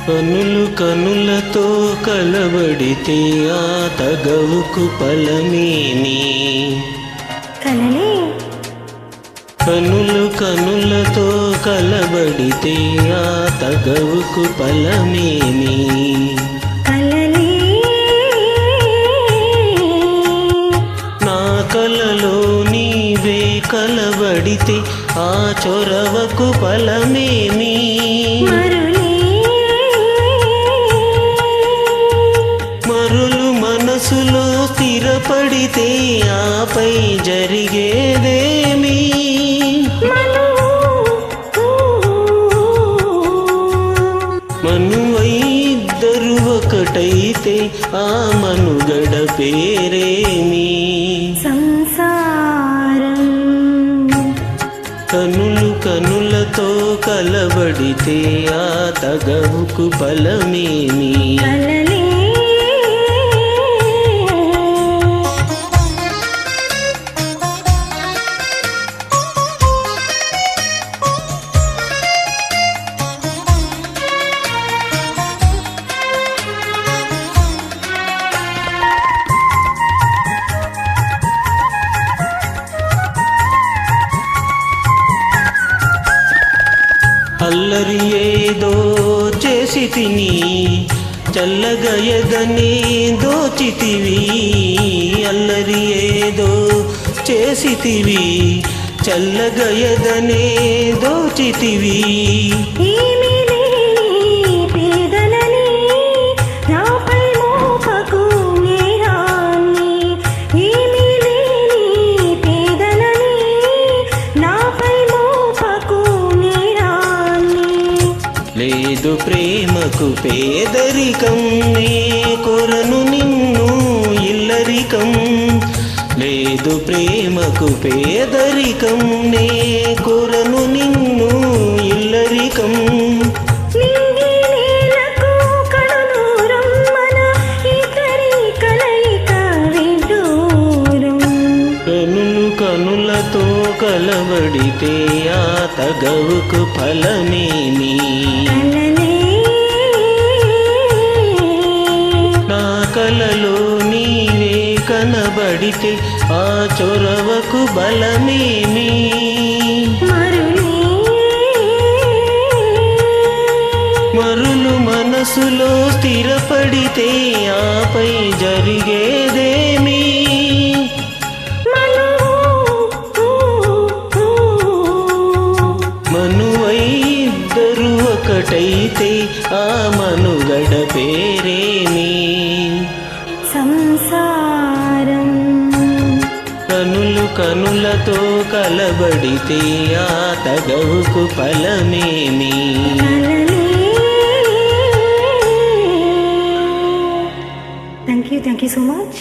కనులు కనులతో కలబడితే ఆ తగవుకు ఫలమేమి? కలలే. కనులు కనులతో కలబడితే ఆ తగవుకు ఫలమేమి? కలలే. నా కలలో నీవే కలబడితే ఆ చొరవకు ఫలమేమి? మరులు మనసులో స్థిరపడితే ఆపై జరిగేదేమి? మనువై ఇద్దరు ఒకటైతే ఆ మనుగడ పేరేమి? సంసారం. కనులు కనులతో కలబడితే ఆ తగవుకు ఫలమేమి? కలలే. అల్లరి ఏదో చేసి తిని చల్లగా ఎదనే దోచితివి. అల్లరి ఏదో చేసితివి చల్లగా ఎదనే దోచితివి. లేదు ప్రేమకు పేదరికం, నే కొరను నిన్ను ఇల్లరికం. లేదు ప్రేమకు పేదరికం, నే కొరను నిన్ను ఇల్లరికం. కనులు కనులతో కలబడితే ఆ తగవుకు ఫలమేమి? నా కలలో నీవే కనబడితే ఆ చొరవకు బలమేమి? మరులు మనసులో స్థిరపడితే ఆపై జరిగేదేమి? మనువై ఇద్దరు ఒకటైతే ఆ మనుగడ పేరేమి? సంసారం. కనులు కనులతో కలబడితే ఆ తగవుకు ఫలమేమి? Thank you so much.